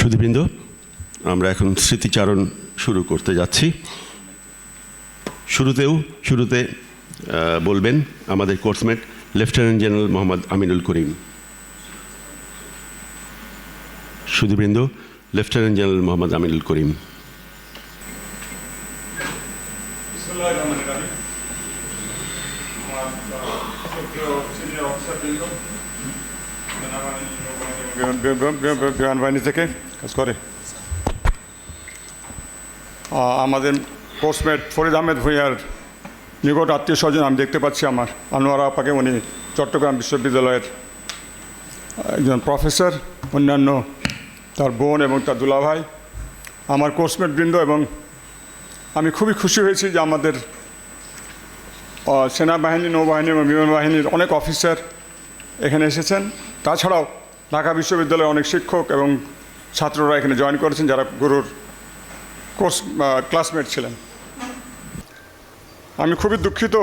সুধীবৃন্দ, আমরা এখন স্মৃতিচারণ শুরু করতে যাচ্ছি। শুরুতে বলবেন আমাদের coursemate lieutenant general Mohammad Aminul Karim. সুধীবৃন্দ, লেফটেন্যান্ট জেনারেল মোহাম্মদ আমিনুল করিম। বাহিনী থেকে কাজ করে আমাদের কোর্সমেট ফরিদ আহমেদ ভূঁইয়ার নিকট আত্মীয় স্বজন আমি দেখতে পাচ্ছি। আমার আনোয়ারা আপাকে, উনি চট্টগ্রাম বিশ্ববিদ্যালয়ের একজন প্রফেসর, অন্যান্য তার বোন এবং তার দুলাভাই, আমার কোর্সমেট বৃন্দ, এবং আমি খুবই খুশি হয়েছি যে আমাদের সেনাবাহিনী, নৌবাহিনী এবং বিমান বাহিনীর অনেক অফিসার এখানে এসেছেন। তাছাড়াও ঢাকা বিশ্ববিদ্যালয়ের অনেক শিক্ষক এবং ছাত্ররা এখানে জয়েন করেছেন, যারা গুরুর ক্লাসমেট ছিলেন। আমি খুবই দুঃখিত,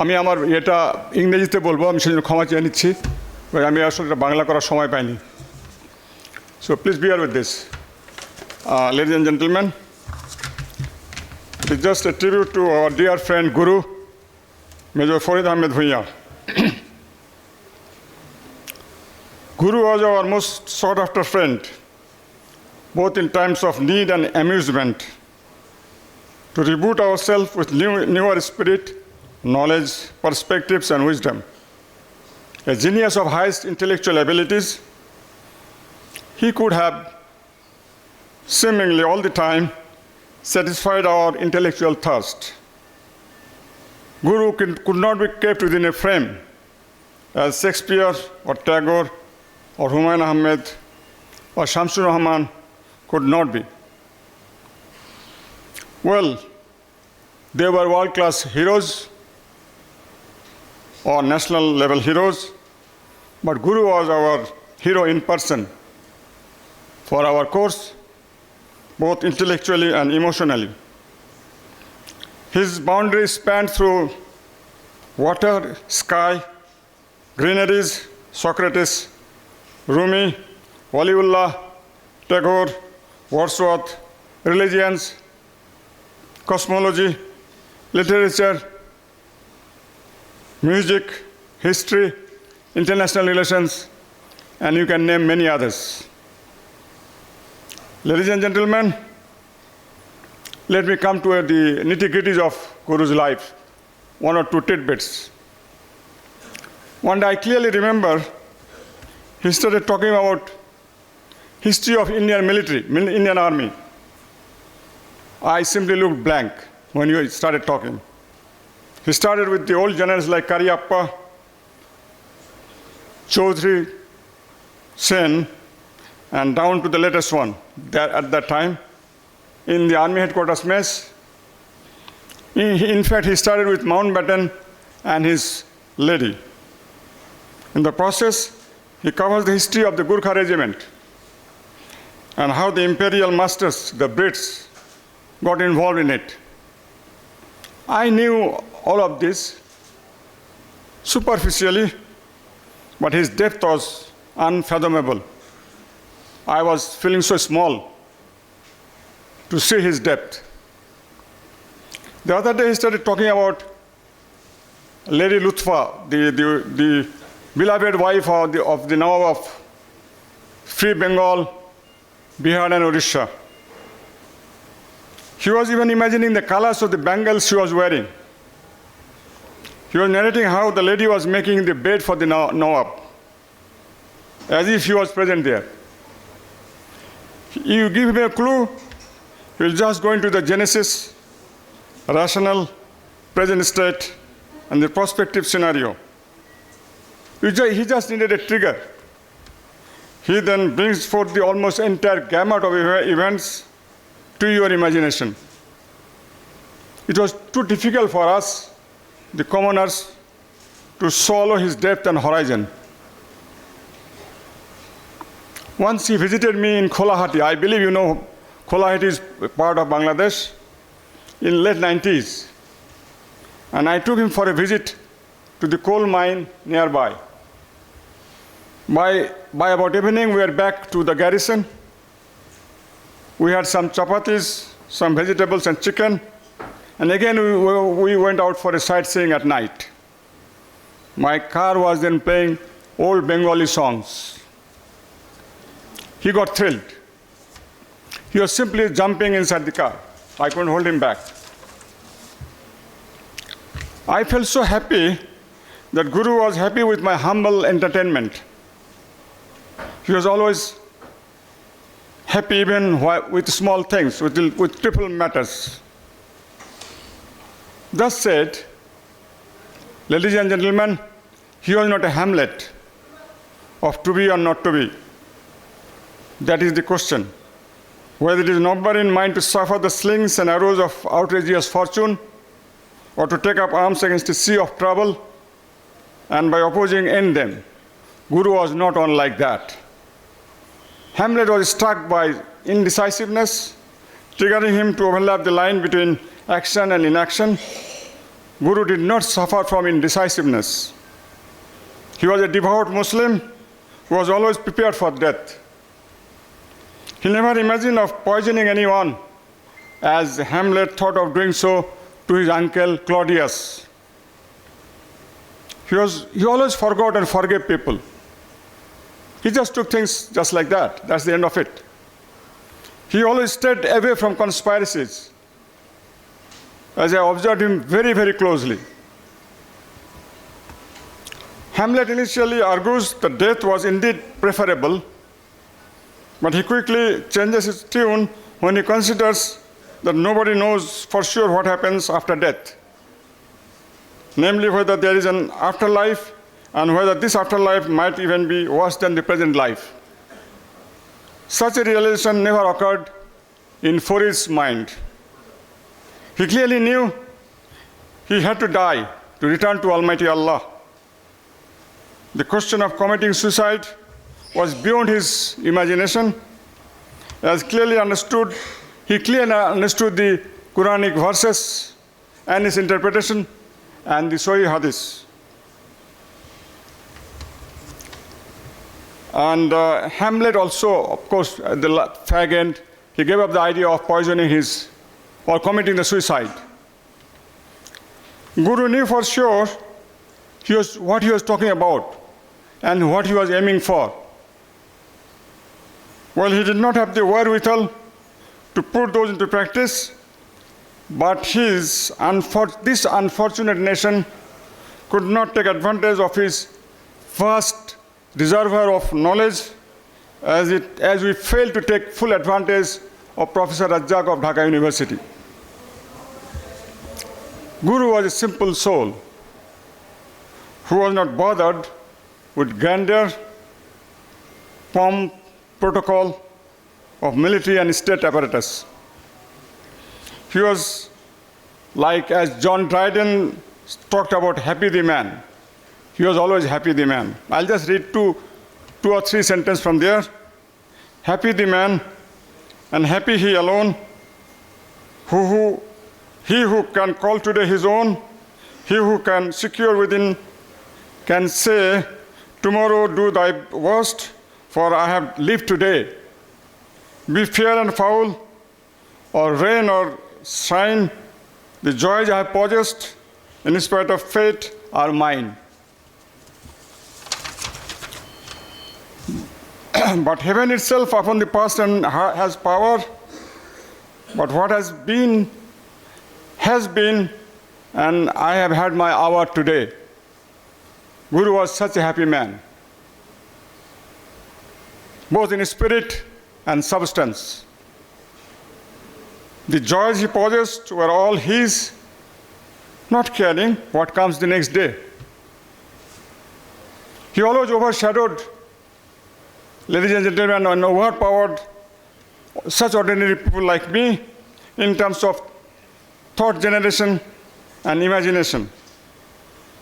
আমি আমার এটা ইংরেজিতে বলবো, আমি সেজন্য ক্ষমা চেয়ে নিচ্ছি। আমি আসলে এটা বাংলা করার সময় পাইনি। So please beer with this. Ladies and gentlemen, it is just a tribute to our dear friend Guru, Major Farid Ahmed Bhuiya. Guru was our most sought-after friend, both in times of need and amusement, to reboot ourselves with newer spirit, knowledge, perspectives, and wisdom. A genius of highest intellectual abilities, he could have seemingly all the time satisfied our intellectual thirst. Guru could not be kept within a frame, as Shakespeare or Tagore or Humayun Ahmed or Shamsur Rahman could not be. Well, they were world-class heroes or national-level heroes, but Guru was our hero in person for our course, both intellectually and emotionally. His boundaries spanned through water, sky, greeneries, Socrates, Rumi, Waliullah, Tagore, Wordsworth, religions, cosmology, literature, music, history, international relations, and you can name many others. Ladies and gentlemen, let me come to the nitty-gritties of Guru's life, one or two tidbits. One day I clearly remember he started talking about history of Indian military, Indian army. I simply looked blank when he started talking. He started with the old generals like Kariappa, Chaudhry, Sen, and down to the latest one at that time in the army headquarters mess. In fact, he started with Mountbatten and his lady. In the process, he covers the history of the Gurkha regiment and how the imperial masters, the Brits, got involved in it. I knew all of this superficially, but his depth was unfathomable. I was feeling so small to see his depth. The other day he started talking about Lady Lutfa, the beloved wife of the Nawab of Free Bengal, Bihar and Odisha. He was even imagining the colors of the bangles she was wearing. He was narrating how the lady was making the bed for the Nawab, as if he was present there. You give him a clue, he will just go into the genesis, rational, present state, and the prospective scenario. He just needed a trigger. He then brings forth the almost entire gamut of events to your imagination. It was too difficult for us, the commoners, to swallow his depth and horizon. Once he visited me in Kolahati. I believe you know Kolahati is part of Bangladesh, in late 90s. And I took him for a visit to the coal mine nearby. By about evening, we were back to the garrison, We had some chapatis, some vegetables and chicken. And again, we went out for a sightseeing at night. My car was then playing old Bengali songs. He got thrilled. He was simply jumping inside the car. I couldn't hold him back. I felt so happy that Guru was happy with my humble entertainment. He was always happy even with small things, with trivial matters. Thus said, ladies and gentlemen, he was not a Hamlet of to be or not to be. That is the question. Whether it is nobody in mind to suffer the slings and arrows of outrageous fortune, or to take up arms against a sea of trouble, and by opposing end them. Guru was not on like that. Hamlet was struck by indecisiveness, triggering him to overlap the line between action and inaction. Guru did not suffer from indecisiveness. He was a devout Muslim who was always prepared for death. He never imagined of poisoning anyone, as Hamlet thought of doing so to his uncle Claudius. He always forgot and forgave people. He just took things just like that. That's the end of it. He always stayed away from conspiracies, as I observed him very, very closely. Hamlet initially argues that death was indeed preferable, but he quickly changes his tune when he considers that nobody knows for sure what happens after death, namely whether there is an afterlife and whether this afterlife might even be worse than the present life. Such a realization never occurred in Farid's mind. He clearly knew he had to die to return to Almighty Allah. The question of committing suicide was beyond his imagination. He clearly understood the Quranic verses and its interpretation and the Sahih Hadith. And Hamlet also, of course, at the fag end, he gave up the idea of poisoning or committing the suicide. Guru knew for sure what he was talking about and what he was aiming for. Well, he did not have the wherewithal to put those into practice, but this unfortunate nation could not take advantage of his vast reservoir of knowledge as we failed to take full advantage of Professor Razzaq of Dhaka University. Guru was a simple soul who was not bothered with grandeur, pomp, protocol of military and state apparatus. He was like, as John Dryden talked about, happy the man. He was always happy the man. I'll just read two or three sentences from there. Happy the man, and happy he alone, he who can call today his own, he who can secure within, can say, tomorrow do thy worst, for I have lived today. Be fair and foul, or rain or shine, the joys I have possessed, in spite of fate, are mine. But heaven itself upon the past has power, but what has been, and I have had my hour today. Guru was such a happy man, both in spirit and substance. The joys he possessed were all his, not caring what comes the next day. He always overshadowed, ladies and gentlemen, and overpowered such ordinary people like me in terms of thought generation and imagination.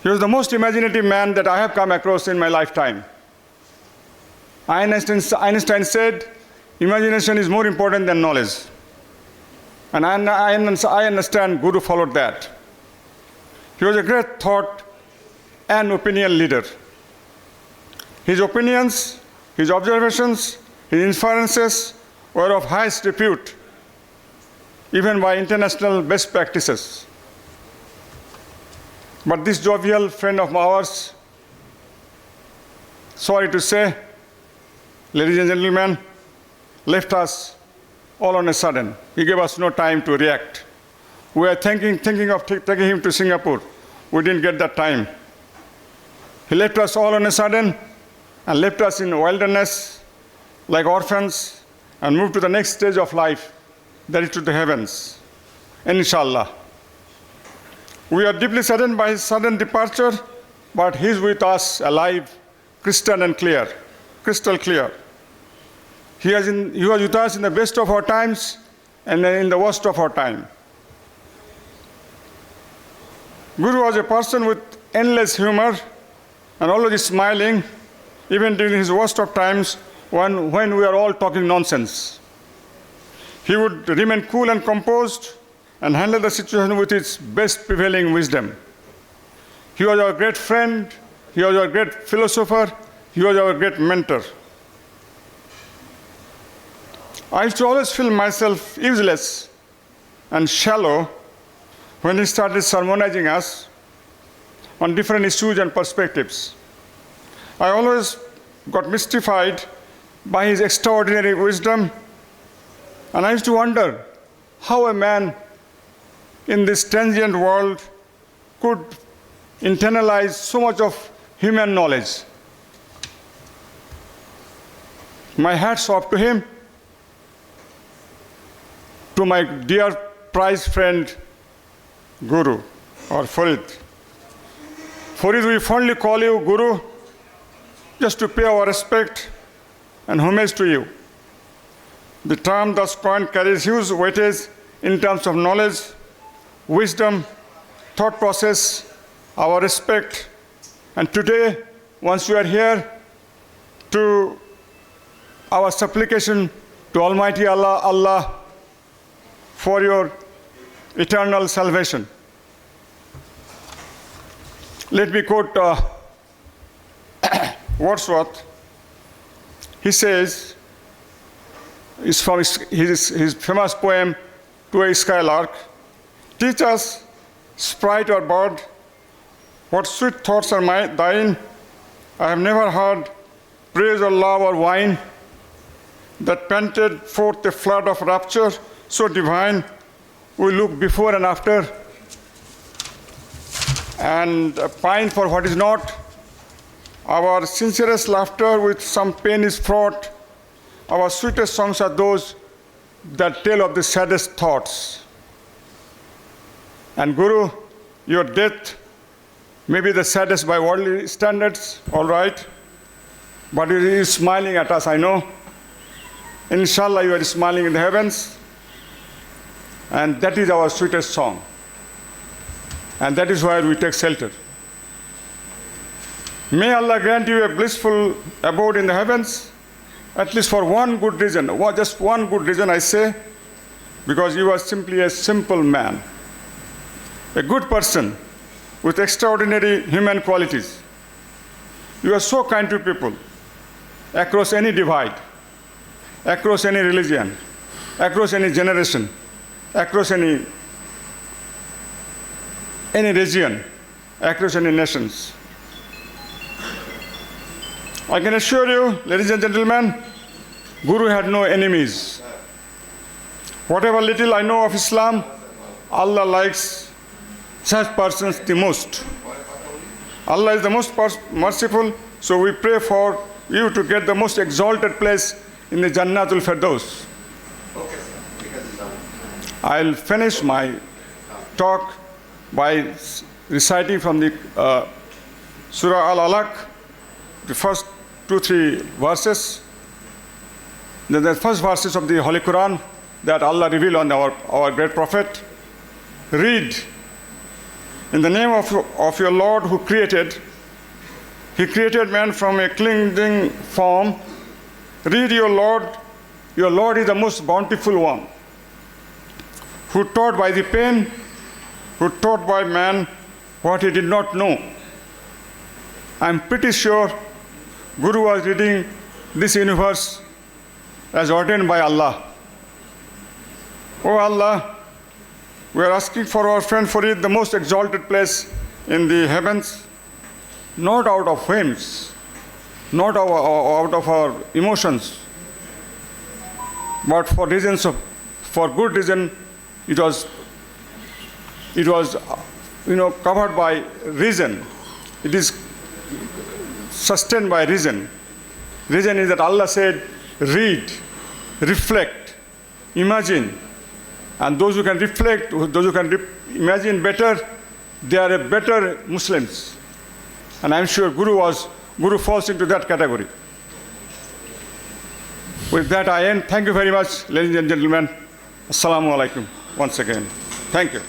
He was the most imaginative man that I have come across in my lifetime. Einstein said, imagination is more important than knowledge. And I understand Guru followed that. He was a great thought and opinion leader. His opinions, his observations, his inferences were of highest repute, even by international best practices. But this jovial friend of ours, sorry to say, ladies and gentlemen, left us all on a sudden. He gave us no time to react. We were thinking of taking him to Singapore. We didn't get that time. He left us all on a sudden and left us in the wilderness like orphans and moved to the next stage of life, that is to the heavens. Inshallah. We are deeply saddened by his sudden departure, but he is with us alive, crystal clear. He was with us in the best of our times and in the worst of our time. Guru was a person with endless humor and always smiling, even during his worst of times when we are all talking nonsense. He would remain cool and composed and handle the situation with his best prevailing wisdom. He was our great friend, he was our great philosopher, he was our great mentor. I used to always feel myself useless and shallow when he started sermonizing us on different issues and perspectives. I always got mystified by his extraordinary wisdom, and I used to wonder how a man in this transient world could internalize so much of human knowledge. My hats off to him, to my dear prized friend, Guru, or Farid. Farid, we fondly call you Guru, just to pay our respect and homage to you. The term thus coined carries huge weightage in terms of knowledge, wisdom, thought process, our respect. And today, once we are here, to our supplication to Almighty Allah for your eternal salvation. Let me quote Wordsworth. He says, it's from his famous poem, To a Skylark, teach us, sprite or bird, what sweet thoughts are thine. I have never heard praise or love or wine that panted forth a flood of rapture so divine. We look before and after and pine for what is not. Our sincerest laughter with some pain is fraught. Our sweetest songs are those that tell of the saddest thoughts. And Guru, your death may be the saddest by worldly standards, all right, but he is smiling at us, I know. Inshallah, you are smiling in the heavens, and that is our sweetest song. And that is where we take shelter. May Allah grant you a blissful abode in the heavens, at least for one good reason, just one good reason I say, because you are simply a simple man, a good person with extraordinary human qualities. You are so kind to people across any divide, across any religion, across any generation, across any region, across any nations. I can assure you, ladies and gentlemen, Guru had no enemies. Whatever little I know of Islam, Allah likes such persons the most. Allah is the most merciful, so we pray for you to get the most exalted place in the Jannatul Firdaus. I'll finish my talk by reciting from the Surah Al-Alaq, the first 2-3 verses. The first verses of the Holy Quran that Allah revealed on our great Prophet. Read, in the name of your Lord who created, He created man from a clinging form. Read, your Lord is the most bountiful one, who taught by the pen, who taught by man what he did not know. I'm pretty sure Guru was reading this universe as ordained by Allah. Oh Allah, we are asking for our friend Farid the most exalted place in the heavens, not out of whims, not out of our emotions, but for good reason. It was covered by reason. It is sustained by reason. Reason is that Allah said, read, reflect, imagine. And those who can reflect, those who can imagine better, they are a better Muslims. And I'm sure Guru falls into that category. With that I end. Thank you very much, ladies and gentlemen. Assalamu alaikum once again. Thank you.